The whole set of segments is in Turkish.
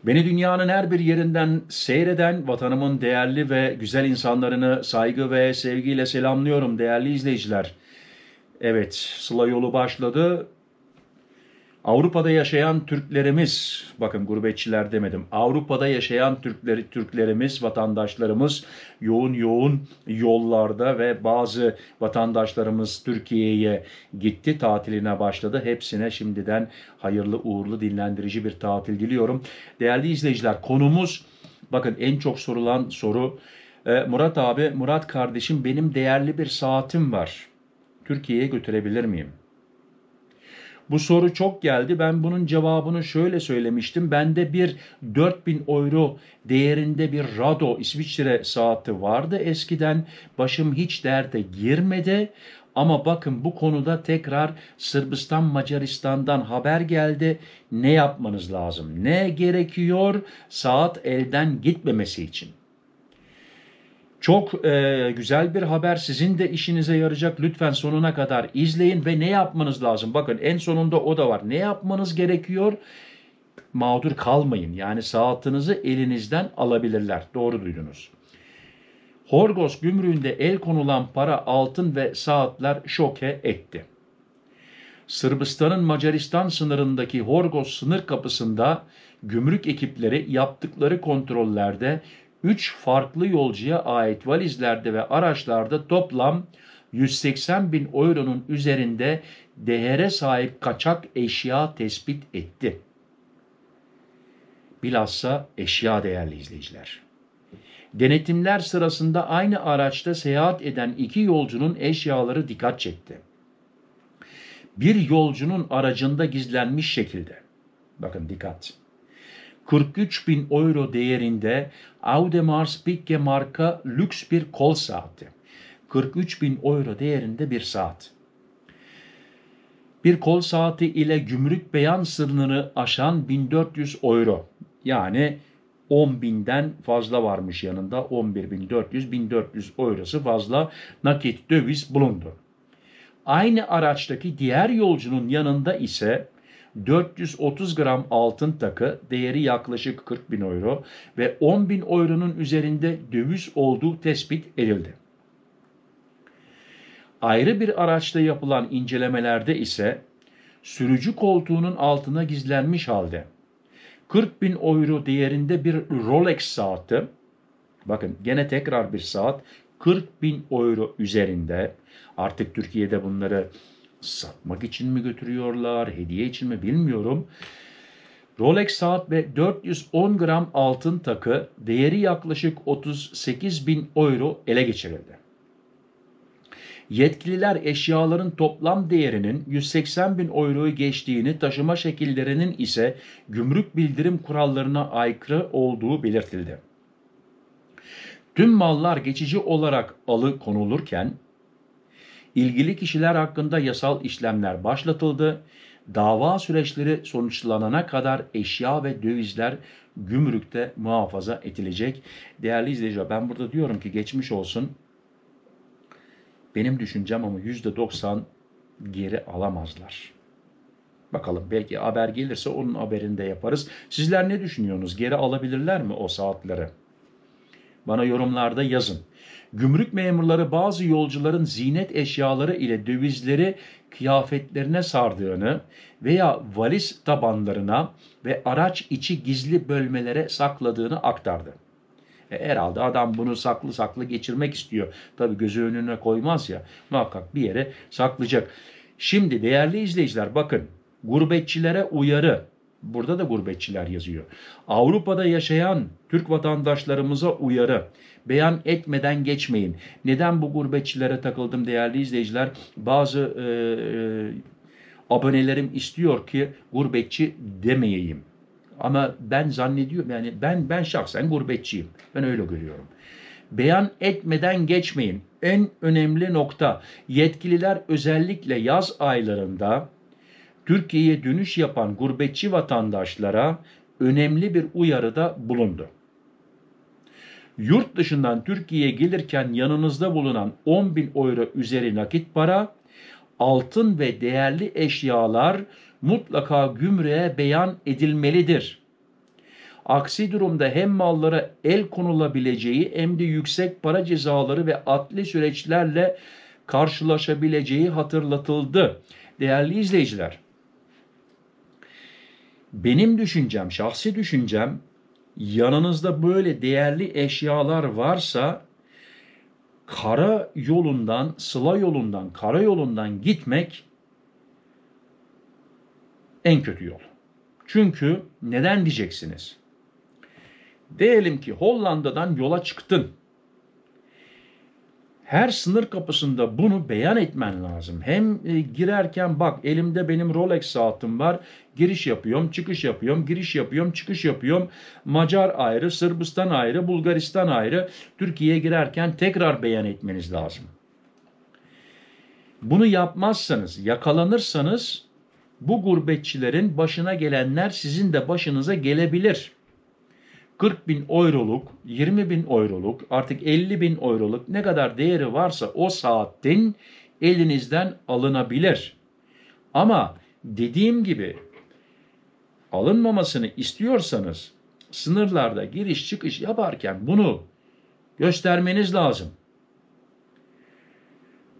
Beni dünyanın her bir yerinden seyreden vatanımın değerli ve güzel insanlarını saygı ve sevgiyle selamlıyorum değerli izleyiciler. Evet, Sıla yolu başladı. Avrupa'da yaşayan Türklerimiz, bakın gurbetçiler demedim, Avrupa'da yaşayan Türklerimiz, vatandaşlarımız yoğun yoğun yollarda ve bazı vatandaşlarımız Türkiye'ye gitti, tatiline başladı. Hepsine şimdiden hayırlı, uğurlu, dinlendirici bir tatil diliyorum. Değerli izleyiciler, konumuz, bakın en çok sorulan soru, Murat abi, Murat kardeşim benim değerli bir saatim var. Türkiye'ye götürebilir miyim? Bu soru çok geldi. Ben bunun cevabını şöyle söylemiştim. Bende bir 4.000 euro değerinde bir Rado İsviçre saati vardı eskiden. Başım hiç derde girmedi. Ama bakın bu konuda tekrar Sırbistan Macaristan'dan haber geldi. Ne yapmanız lazım? Ne gerekiyor saat elden gitmemesi için? Çok güzel bir haber, sizin de işinize yarayacak. Lütfen sonuna kadar izleyin ve ne yapmanız lazım? Bakın en sonunda o da var. Ne yapmanız gerekiyor? Mağdur kalmayın. Yani saatinizi elinizden alabilirler. Doğru duydunuz. Horgos gümrüğünde el konulan para, altın ve saatler şoke etti. Sırbistan'ın Macaristan sınırındaki Horgos sınır kapısında gümrük ekipleri yaptıkları kontrollerde 3 farklı yolcuya ait valizlerde ve araçlarda toplam 180.000 euronun üzerinde değere sahip kaçak eşya tespit etti. Bilhassa eşya, değerli izleyiciler. Denetimler sırasında aynı araçta seyahat eden 2 yolcunun eşyaları dikkat çekti. Bir yolcunun aracında gizlenmiş şekilde, bakın dikkat, 43.000 euro değerinde Audemars Piguet marka lüks bir kol saati. 43.000 euro değerinde bir saat. Bir kol saati ile gümrük beyan sınırını aşan 1.400 euro. Yani 10.000'den fazla varmış yanında. 11.400, 1.400 eurosu fazla nakit döviz bulundu. Aynı araçtaki diğer yolcunun yanında ise 430 gram altın takı, değeri yaklaşık 40.000 euro ve 10.000 euronun üzerinde döviz olduğu tespit edildi. Ayrı bir araçta yapılan incelemelerde ise sürücü koltuğunun altına gizlenmiş halde 40.000 euro değerinde bir Rolex saati, bakın gene tekrar bir saat, 40.000 euro üzerinde. Artık Türkiye'de bunları satmak için mi götürüyorlar, hediye için mi bilmiyorum. Rolex saat ve 410 gram altın takı, değeri yaklaşık 38.000 euro ele geçirildi. Yetkililer eşyaların toplam değerinin 180.000 euroyu geçtiğini, taşıma şekillerinin ise gümrük bildirim kurallarına aykırı olduğu belirtildi. Tüm mallar geçici olarak alıkonulurken ilgili kişiler hakkında yasal işlemler başlatıldı. Dava süreçleri sonuçlanana kadar eşya ve dövizler gümrükte muhafaza edilecek. Değerli izleyiciler, ben burada diyorum ki geçmiş olsun. Benim düşüncem ama %90 geri alamazlar. Bakalım, belki haber gelirse onun haberini de yaparız. Sizler ne düşünüyorsunuz? Geri alabilirler mi o saatleri? Bana yorumlarda yazın. Gümrük memurları bazı yolcuların ziynet eşyaları ile dövizleri kıyafetlerine sardığını veya valiz tabanlarına ve araç içi gizli bölmelere sakladığını aktardı. Herhalde adam bunu saklı saklı geçirmek istiyor. Tabii gözü önüne koymaz ya, muhakkak bir yere saklayacak. Şimdi değerli izleyiciler, bakın, gurbetçilere uyarı. Burada da gurbetçiler yazıyor. Avrupa'da yaşayan Türk vatandaşlarımıza uyarı. Beyan etmeden geçmeyin. Neden bu gurbetçilere takıldım değerli izleyiciler? Bazı abonelerim istiyor ki gurbetçi demeyeyim. Ama ben zannediyorum, yani ben şahsen gurbetçiyim. Ben öyle görüyorum. Beyan etmeden geçmeyin. En önemli nokta, yetkililer özellikle yaz aylarında Türkiye'ye dönüş yapan gurbetçi vatandaşlara önemli bir uyarıda bulundu. Yurt dışından Türkiye'ye gelirken yanınızda bulunan 10.000 euro üzeri nakit para, altın ve değerli eşyalar mutlaka gümrüğe beyan edilmelidir. Aksi durumda hem mallara el konulabileceği hem de yüksek para cezaları ve adli süreçlerle karşılaşabileceği hatırlatıldı. Değerli izleyiciler, benim düşüncem, şahsi düşüncem, yanınızda böyle değerli eşyalar varsa kara yolundan, sıla yolundan, karayolundan gitmek en kötü yol. Çünkü neden diyeceksiniz? Diyelim ki Hollanda'dan yola çıktın. Her sınır kapısında bunu beyan etmen lazım. Hem girerken bak elimde benim Rolex saatim var. Giriş yapıyorum, çıkış yapıyorum, giriş yapıyorum, çıkış yapıyorum. Macar ayrı, Sırbistan ayrı, Bulgaristan ayrı. Türkiye'ye girerken tekrar beyan etmeniz lazım. Bunu yapmazsanız, yakalanırsanız bu gurbetçilerin başına gelenler sizin de başınıza gelebilir. 40.000 euroluk, 20.000 euroluk, artık 50.000 euroluk ne kadar değeri varsa o saatin elinizden alınabilir. Ama dediğim gibi alınmamasını istiyorsanız sınırlarda giriş çıkış yaparken bunu göstermeniz lazım.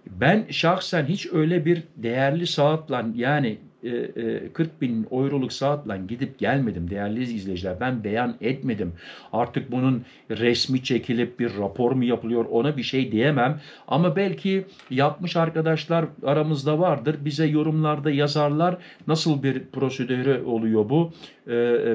Ben şahsen hiç öyle bir değerli saatle yani 40.000 euroluk saatle gidip gelmedim değerli izleyiciler. Ben beyan etmedim. Artık bunun resmi çekilip bir rapor mu yapılıyor ona bir şey diyemem. Ama belki yapmış arkadaşlar aramızda vardır. Bize yorumlarda yazarlar nasıl bir prosedürü oluyor bu.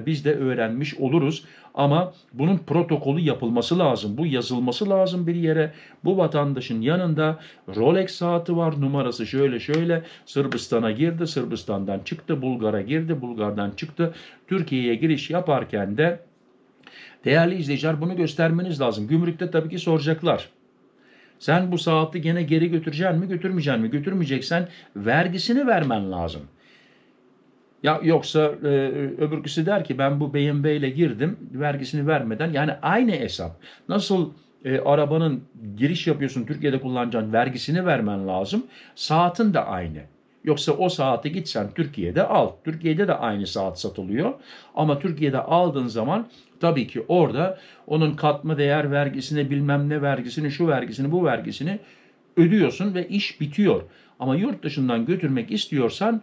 Biz de öğrenmiş oluruz. Ama bunun protokolü yapılması lazım. Bu yazılması lazım bir yere. Bu vatandaşın yanında Rolex saati var. Numarası şöyle şöyle. Sırbistan'a girdi. Sırbistan'dan çıktı. Bulgar'a girdi. Bulgar'dan çıktı. Türkiye'ye giriş yaparken de değerli izleyiciler bunu göstermeniz lazım. Gümrükte tabii ki soracaklar. Sen bu saati gene geri götüreceksin mi, götürmeyeceksin mi? Götürmeyeceksen vergisini vermen lazım. Ya yoksa öbürküsü der ki ben bu BMW ile girdim vergisini vermeden yani aynı hesap. Nasıl arabanın giriş yapıyorsun Türkiye'de kullanacağın vergisini vermen lazım. Saatin de aynı. Yoksa o saati gitsen Türkiye'de al. Türkiye'de de aynı saat satılıyor. Ama Türkiye'de aldığın zaman tabii ki orada onun katma değer vergisini bilmem ne vergisini şu vergisini bu vergisini ödüyorsun ve iş bitiyor. Ama yurt dışından götürmek istiyorsan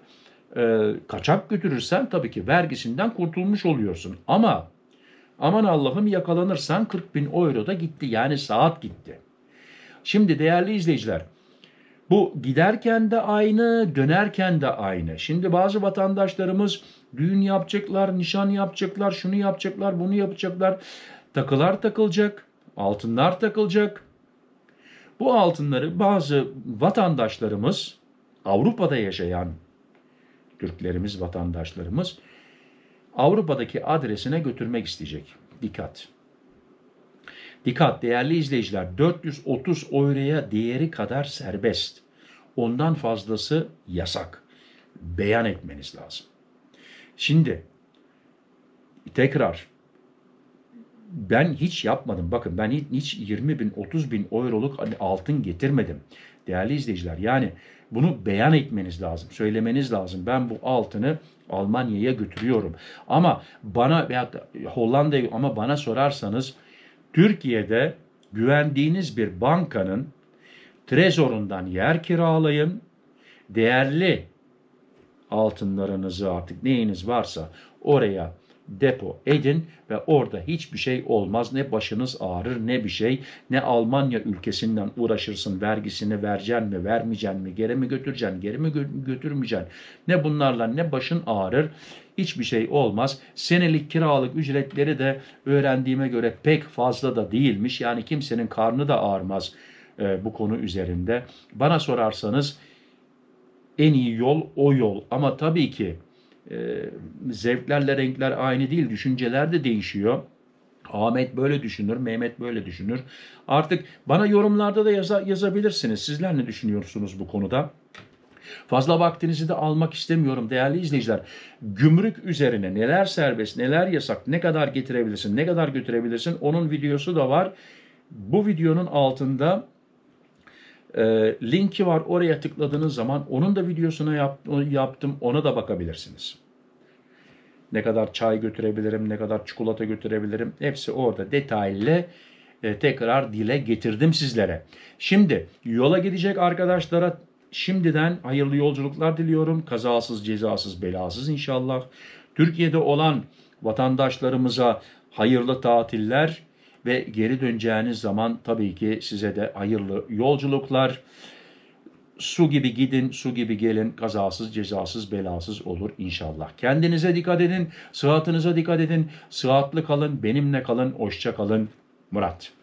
kaçak götürürsen tabii ki vergisinden kurtulmuş oluyorsun. Ama aman Allah'ım yakalanırsan 40.000 euro da gitti. Yani saat gitti. Şimdi değerli izleyiciler bu giderken de aynı, dönerken de aynı. Şimdi bazı vatandaşlarımız düğün yapacaklar, nişan yapacaklar, şunu yapacaklar, bunu yapacaklar. Takılar takılacak, altınlar takılacak. Bu altınları bazı vatandaşlarımız Avrupa'da yaşayan Türklerimiz, vatandaşlarımız Avrupa'daki adresine götürmek isteyecek. Dikkat. Dikkat değerli izleyiciler 430 euroya değeri kadar serbest. Ondan fazlası yasak. Beyan etmeniz lazım. Şimdi tekrar ben hiç yapmadım. Bakın ben hiç 20.000 30.000 euroluk altın getirmedim. Değerli izleyiciler yani bunu beyan etmeniz lazım. Söylemeniz lazım. Ben bu altını Almanya'ya götürüyorum. Ama bana veya Hollanda'ya ama bana sorarsanız Türkiye'de güvendiğiniz bir bankanın trezorundan yer kiralayın. Değerli altınlarınızı artık neyiniz varsa oraya depo edin ve orada hiçbir şey olmaz. Ne başınız ağrır ne bir şey. Ne Almanya ülkesinden uğraşırsın vergisini vereceksin mi vermeyeceksin mi geri mi götüreceksin geri mi götürmeyeceksin. Ne bunlarla ne başın ağrır. Hiçbir şey olmaz. Senelik kiralık ücretleri de öğrendiğime göre pek fazla da değilmiş. Yani kimsenin karnı da ağrımaz bu konu üzerinde. Bana sorarsanız en iyi yol o yol. Ama tabii ki zevklerle renkler aynı değil. Düşünceler de değişiyor. Ahmet böyle düşünür, Mehmet böyle düşünür. Artık bana yorumlarda da yazabilirsiniz. Sizler ne düşünüyorsunuz bu konuda? Fazla vaktinizi de almak istemiyorum değerli izleyiciler. Gümrük üzerine neler serbest, neler yasak, ne kadar getirebilirsin, ne kadar götürebilirsin onun videosu da var. Bu videonun altında linki var. Oraya tıkladığınız zaman onun da videosunu yaptım. Ona da bakabilirsiniz. Ne kadar çay götürebilirim, ne kadar çikolata götürebilirim. Hepsi orada detaylı tekrar dile getirdim sizlere. Şimdi yola gidecek arkadaşlara şimdiden hayırlı yolculuklar diliyorum. Kazasız, cezasız, belasız inşallah. Türkiye'de olan vatandaşlarımıza hayırlı tatiller ve geri döneceğiniz zaman tabii ki size de hayırlı yolculuklar. Su gibi gidin, su gibi gelin, kazasız, cezasız, belasız olur inşallah. Kendinize dikkat edin, sıhhatinize dikkat edin, sıhhatli kalın, benimle kalın, hoşça kalın. Murat.